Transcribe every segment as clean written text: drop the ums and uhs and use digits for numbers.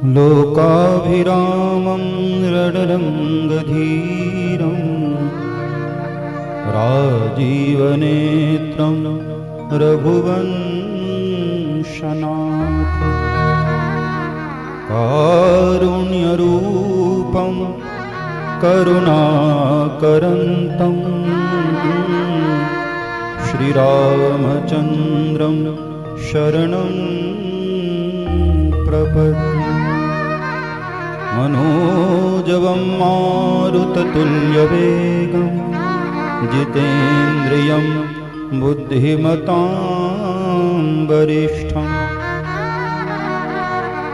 लोकाभिरामं रणरङ्गधीरं राजीवनेत्रं रघुवंशनाथ कारुण्यरूपं करुणाकरन्तं श्रीरामचन्द्रं शरणं प्रपद्ये। मनोजवं मारुततुल्यवेगं जितेन्द्रियं बुद्धिमतां वरिष्ठं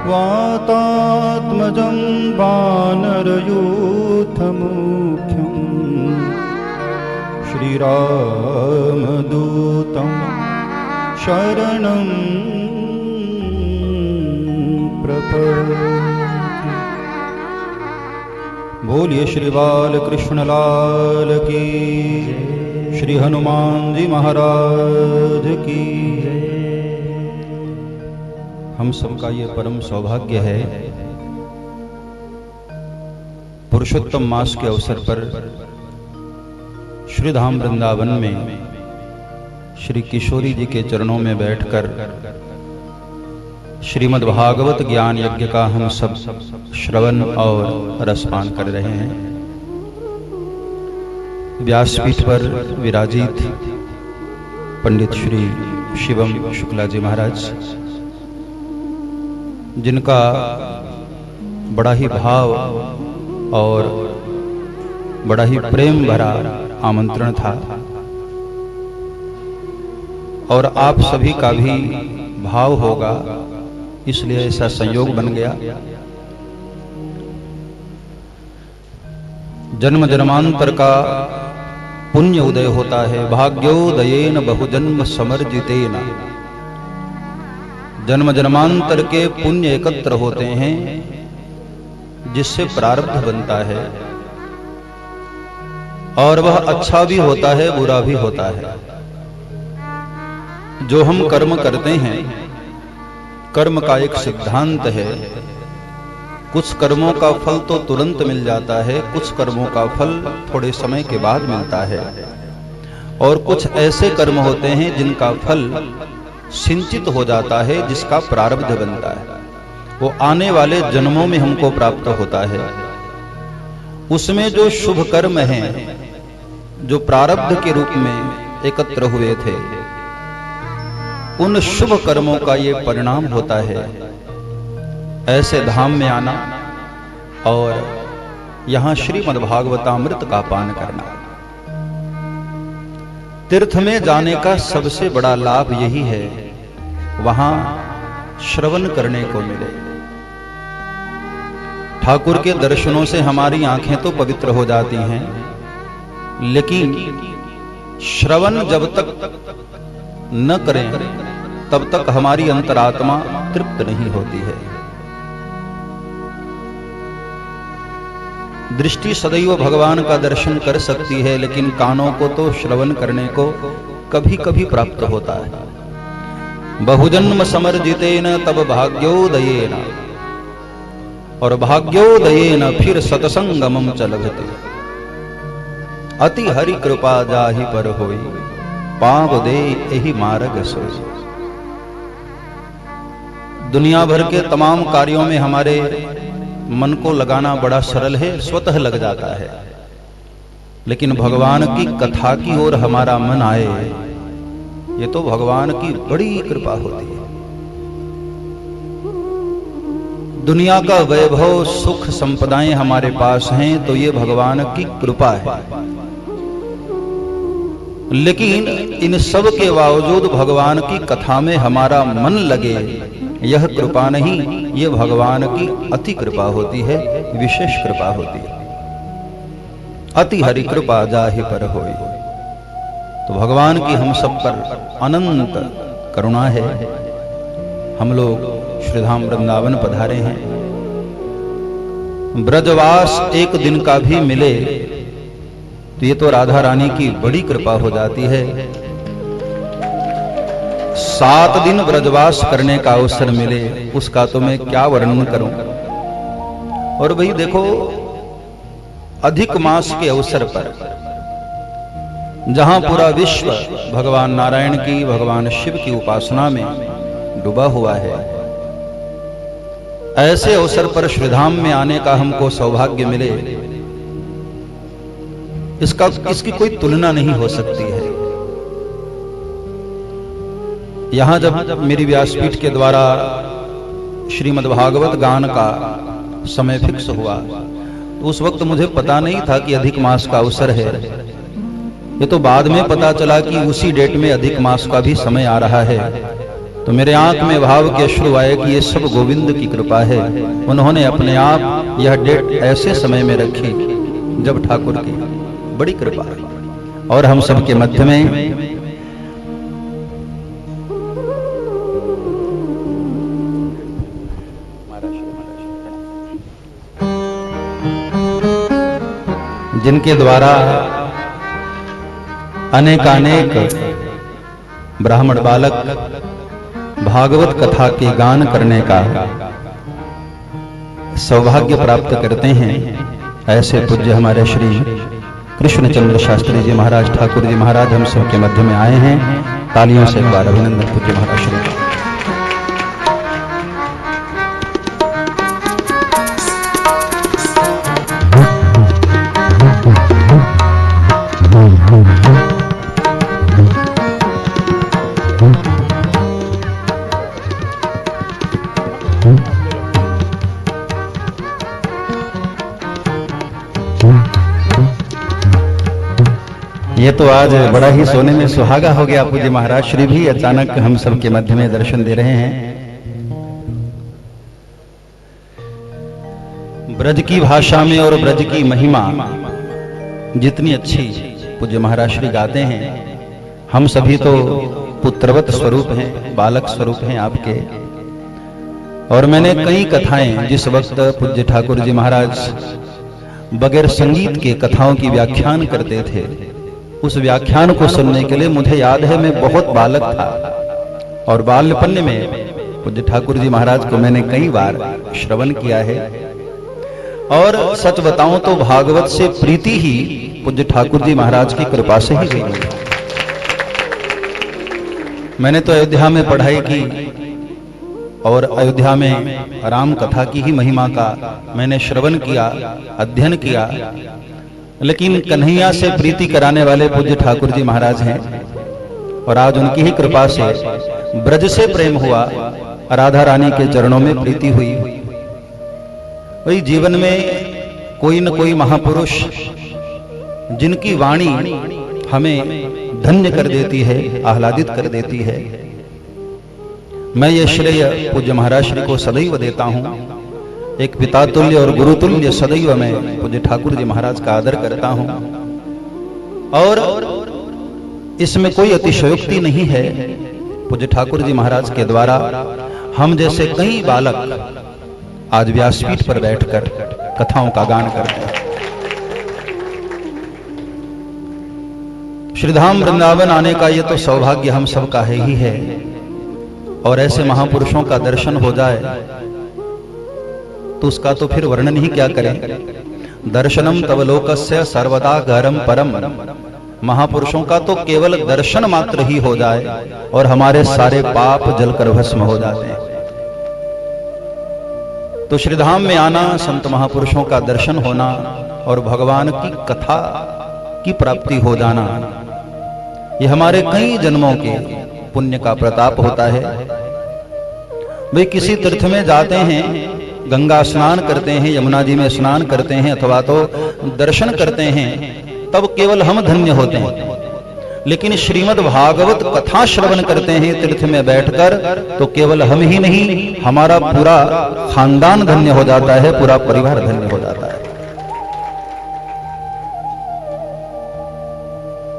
वातात्मजं वानरयूथमुख्यं श्रीरामदूतं शरणं प्रपद्ये। बोलिए श्री बालकृष्ण लाल की, श्री हनुमान जी महाराज की। हम सबका ये परम सौभाग्य है, पुरुषोत्तम मास के अवसर पर श्री धाम वृंदावन में श्री किशोरी जी के चरणों में बैठकर श्रीमद् भागवत ज्ञान यज्ञ का हम सब श्रवण और रसपान कर रहे हैं। व्यासपीठ पर विराजित पंडित श्री शिवम शुक्ला जी महाराज, जिनका बड़ा ही भाव और बड़ा ही प्रेम भरा आमंत्रण था, और आप सभी का भी भाव होगा, इसलिए ऐसा संयोग बन गया। जन्म जन्मांतर का पुण्य उदय होता है, भाग्योदयेन बहुजन्म समर्जितेन। जन्म जन्मांतर के पुण्य एकत्र होते हैं, जिससे प्रारब्ध बनता है, और वह अच्छा भी होता है, बुरा भी होता है। जो हम कर्म करते हैं, कर्म का एक सिद्धांत है, कुछ कर्मों का फल तो तुरंत मिल जाता है, कुछ कर्मों का फल थोड़े समय के बाद मिलता है, और कुछ ऐसे कर्म होते हैं जिनका फल सिंचित हो जाता है, जिसका प्रारब्ध बनता है, वो आने वाले जन्मों में हमको प्राप्त होता है। उसमें जो शुभ कर्म हैं, जो प्रारब्ध के रूप में एकत्र हुए थे, उन शुभ कर्मों का ये परिणाम होता है ऐसे धाम में आना और यहां श्रीमद् भागवतामृत का पान करना। तीर्थ में जाने का सबसे बड़ा लाभ यही है, वहां श्रवण करने को मिले। ठाकुर के दर्शनों से हमारी आंखें तो पवित्र हो जाती हैं, लेकिन श्रवण जब तक न करें तब तक हमारी अंतरात्मा तृप्त नहीं होती है। दृष्टि सदैव भगवान का दर्शन कर सकती है, लेकिन कानों को तो श्रवण करने को कभी कभी प्राप्त होता है। बहुजन्म समर्जितेन तब भाग्योदयेन, और भाग्योदयेन फिर सतसंगमम च लभते। अति हरि कृपा जाहि पर होई, पाव दे यही मार्ग सोई। दुनिया भर के तमाम कार्यों में हमारे मन को लगाना बड़ा सरल है, स्वतः लग जाता है, लेकिन भगवान की कथा की ओर हमारा मन आए, ये तो भगवान की बड़ी कृपा होती है। दुनिया का वैभव, सुख, संपदाएं हमारे पास हैं तो ये भगवान की कृपा है, लेकिन इन सब के बावजूद भगवान की कथा में हमारा मन लगे, यह कृपा नहीं, ये भगवान की अति कृपा होती है, विशेष कृपा होती है। अति हरि कृपा जाहि पर होई। तो भगवान की हम सब पर अनंत करुणा है। हम लोग श्रीधाम वृंदावन पधारे हैं, ब्रजवास एक दिन का भी मिले तो ये तो राधा रानी की बड़ी कृपा हो जाती है। 7 दिन ब्रजवास करने का अवसर मिले, उसका तो मैं क्या वर्णन करूं। और भाई देखो, अधिक मास के अवसर पर जहां पूरा विश्व भगवान नारायण की, भगवान शिव की उपासना में डूबा हुआ है, ऐसे अवसर पर श्रीधाम में आने का हमको सौभाग्य मिले, इसकी कोई तुलना नहीं हो सकती है। यहां जब मेरी व्यासपीठ के द्वारा श्रीमद् भागवत गान का समय फिक्स हुआ, तो उस वक्त मुझे पता नहीं था कि अधिक मास का अवसर है। ये तो बाद में पता चला कि उसी डेट में अधिक मास का भी समय आ रहा है। तो मेरे आंख में भाव के अश्रु आए कि ये सब गोविंद की कृपा है। उन्होंने अपने आप यह डेट ऐसे समय में रखी जब ठाकुर की बड़ी कृपा है। और हम सबके मध्य में जिनके द्वारा अनेकानेक ब्राह्मण बालक भागवत कथा के गान करने का सौभाग्य प्राप्त करते हैं, ऐसे पूज्य हमारे श्री कृष्णचंद्र शास्त्री जी महाराज, ठाकुर जी महाराज हम सबके मध्य में आए हैं। तालियों से एक बार अभिनंदन पूज्य महाराज श्री। ये तो आज बड़ा ही सोने में सुहागा हो गया। पूज्य महाराज श्री भी अचानक हम सबके मध्य में दर्शन दे रहे हैं। ब्रज की भाषा में और ब्रज की महिमा जितनी अच्छी पूज्य महाराज श्री गाते हैं, हम सभी तो पुत्रवत स्वरूप हैं, बालक स्वरूप हैं आपके। और मैंने कई कथाएं जिस वक्त पूज्य ठाकुर जी महाराज बगैर संगीत के कथाओं की व्याख्यान करते थे, उस व्याख्यान को सुनने के लिए मुझे याद है मैं बहुत बालक था और बाल्यपन में पूज्य ठाकुर जी महाराज को मैंने कई बार श्रवण किया है। और सच बताऊं तो भागवत से प्रीति ही पूज्य ठाकुर जी महाराज की कृपा से ही हुई। मैंने तो अयोध्या में पढ़ाई की और अयोध्या में राम कथा की ही महिमा का मैंने श्रवण किया, अध्ययन किया। लेकिन कन्हैया से प्रीति कराने वाले पूज्य ठाकुर जी महाराज हैं और आज उनकी ही कृपा से ब्रज से प्रेम हुआ, राधा रानी के चरणों में प्रीति हुई। वही जीवन में कोई न कोई महापुरुष जिनकी वाणी हमें धन्य कर देती है, आह्लादित कर देती है। मैं ये श्रेय पूज्य महाराज श्री को सदैव देता हूं। एक पिता तुल्य और गुरु तुल्य सदैव मैं पूज्य ठाकुर जी महाराज का आदर करता हूं। और इसमें कोई अतिशयोक्ति नहीं है। पूज्य ठाकुर जी महाराज के द्वारा हम जैसे कई बालक आज व्यासपीठ पर बैठकर कथाओं का गान करते हैं। श्रीधाम वृंदावन आने का ये तो सौभाग्य हम सबका है ही है। और ऐसे महापुरुषों का दर्शन हो जाए तो उसका तो फिर वर्णन ही क्या करें। दर्शनम तव लोकस्य सर्वदा गहरम परम। महापुरुषों का तो केवल दर्शन मात्र ही हो जाए और हमारे सारे पाप जलकर भस्म हो जाते हैं। तो श्रीधाम में आना, संत महापुरुषों का दर्शन होना और भगवान की कथा की प्राप्ति हो जाना, ये हमारे कई जन्मों के पुण्य का प्रताप होता है। वे किसी तीर्थ में जाते हैं, गंगा स्नान करते हैं, यमुना जी में स्नान करते हैं अथवा तो दर्शन करते हैं, तब केवल हम धन्य होते हैं। लेकिन श्रीमद् भागवत कथा श्रवण करते हैं तीर्थ में बैठकर, तो केवल हम ही नहीं, हमारा पूरा खानदान धन्य हो जाता है, पूरा परिवार धन्य हो जाता है।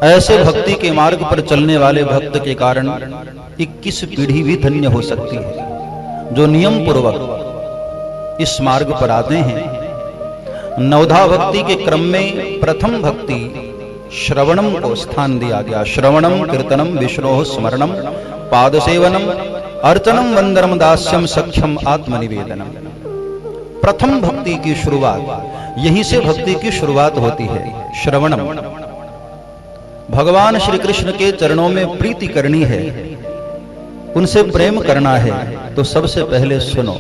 ऐसे भक्ति के मार्ग पर चलने वाले भक्त के कारण 21 पीढ़ी भी धन्य हो सकती है, जो नियम पूर्वक इस मार्ग पर आते हैं। नवधा भक्ति के क्रम में प्रथम भक्ति श्रवणम को स्थान दिया गया। श्रवणम कीर्तनम विष्णोः स्मरणम पाद सेवनम अर्चनम वंदनम दास्यम सख्यम आत्मनिवेदनम। प्रथम भक्ति की शुरुआत, यहीं से भक्ति की शुरुआत होती है, श्रवणम। भगवान श्री कृष्ण के चरणों में प्रीति करनी है, उनसे प्रेम करना है, तो सबसे पहले सुनो।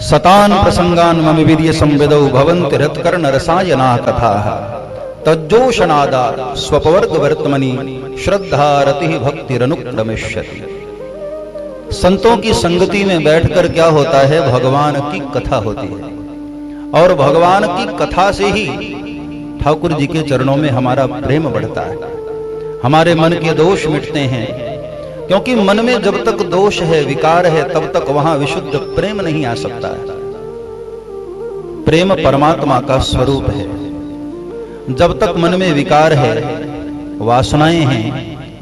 सतान प्रसंगान मम वीर्य संविदौ भवन्ति रत्कर्ण रसायना कथाः तज्जोषणादा स्वपवर्ग वर्तमनि श्रद्धा रति भक्तिरनुक्रमिष्यति। संतों की संगति में बैठकर क्या होता है, भगवान की कथा होती है, और भगवान की कथा से ही ठाकुर जी के चरणों में हमारा प्रेम बढ़ता है, हमारे मन के दोष मिटते हैं। क्योंकि मन में जब तक दोष है, विकार है, तब तक वहां विशुद्ध प्रेम नहीं आ सकता है। प्रेम परमात्मा का स्वरूप है। जब तक मन में विकार है, वासनाएं हैं,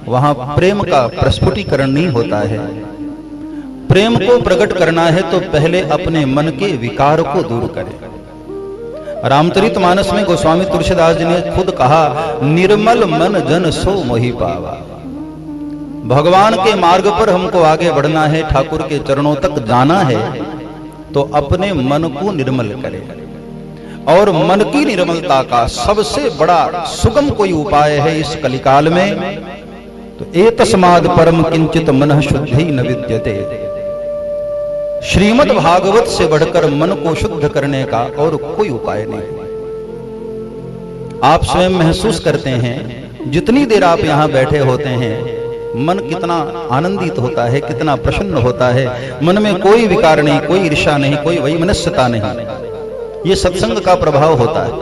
वहां प्रेम का प्रस्फुटीकरण नहीं होता है। प्रेम को प्रकट करना है तो पहले अपने मन के विकार को दूर करें। रामचरितमानस में गोस्वामी तुलसीदास जी ने खुद कहा, निर्मल मन जन सो मोहि पावा। भगवान के मार्ग पर हमको आगे बढ़ना है, ठाकुर के चरणों तक जाना है, तो अपने मन को निर्मल करें। और मन की निर्मलता का सबसे बड़ा सुगम कोई उपाय है इस कलिकाल में, तो एतस्माद् परम किंचित मनः शुद्धि न विद्यते। श्रीमद् भागवत से बढ़कर मन को शुद्ध करने का और कोई उपाय नहीं। आप स्वयं महसूस करते हैं, जितनी देर आप यहां बैठे होते हैं, मन कितना आनंदित होता है, कितना प्रसन्न होता है। मन में कोई विकार नहीं, कोई ईर्ष्या नहीं, कोई वैमनस्यता नहीं। ये सत्संग का प्रभाव होता है।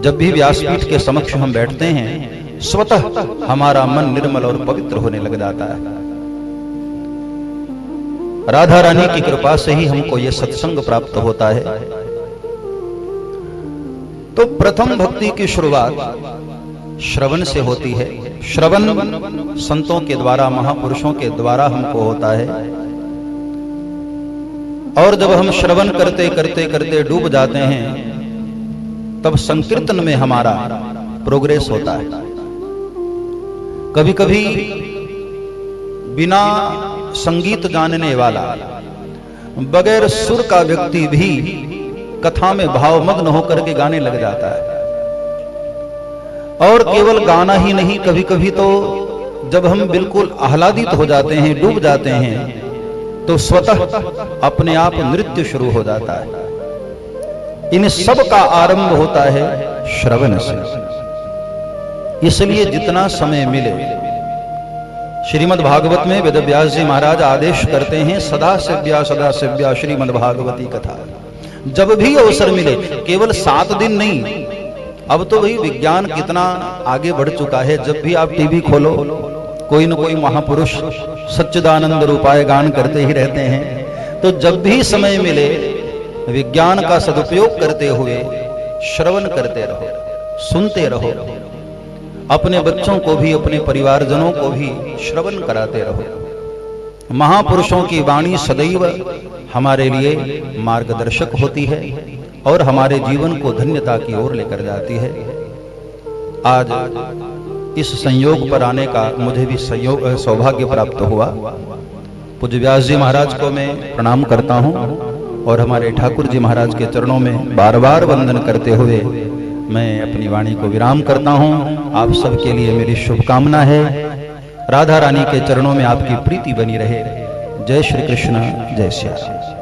जब भी व्यासपीठ के समक्ष हम बैठते हैं, स्वतः हमारा मन निर्मल और पवित्र होने लग जाता है। राधा रानी की कृपा से ही हमको यह सत्संग प्राप्त होता है। तो प्रथम भक्ति की शुरुआत श्रवण से होती है। श्रवण संतों के द्वारा, महापुरुषों के द्वारा हमको होता है। और जब हम श्रवण करते करते करते डूब जाते हैं, तब संकीर्तन में हमारा प्रोग्रेस होता है। कभी कभी बिना संगीत जानने वाला, बगैर सुर का व्यक्ति भी कथा में भावमग्न होकर के गाने लग जाता है। और केवल गाना ही नहीं, कभी कभी तो जब हम बिल्कुल आह्लादित हो जाते हैं, डूब जाते हैं, तो स्वतः अपने आप नृत्य शुरू हो जाता है। इन सब का आरंभ होता है श्रवण से। इसलिए जितना समय मिले, श्रीमद् भागवत में वेदव्यास जी महाराज आदेश करते हैं, सदा सेव्या श्रीमद् भागवती कथा। जब भी अवसर मिले, केवल 7 दिन नहीं, अब तो वही विज्ञान कितना आगे बढ़ चुका है। जब भी आप टीवी खोलो, कोई न कोई महापुरुष सच्चिदानंद रूपाय गान करते ही रहते हैं। तो जब भी समय मिले, विज्ञान का सदुपयोग करते हुए श्रवण करते रहो, सुनते रहो। अपने बच्चों को भी, अपने परिवारजनों को भी श्रवण कराते रहो। महापुरुषों की वाणी सदैव हमारे लिए मार्गदर्शक होती है और हमारे जीवन को धन्यता की ओर लेकर जाती है। आज इस संयोग पर आने का मुझे भी सौभाग्य प्राप्त हुआ। पूज्य व्यास जी महाराज को मैं प्रणाम करता हूँ और हमारे ठाकुर जी महाराज के चरणों में बार बार वंदन करते हुए मैं अपनी वाणी को विराम करता हूँ। आप सबके लिए मेरी शुभकामना है। राधा रानी के चरणों में आपकी प्रीति बनी रहे। जय श्री कृष्ण, जय श्री राम।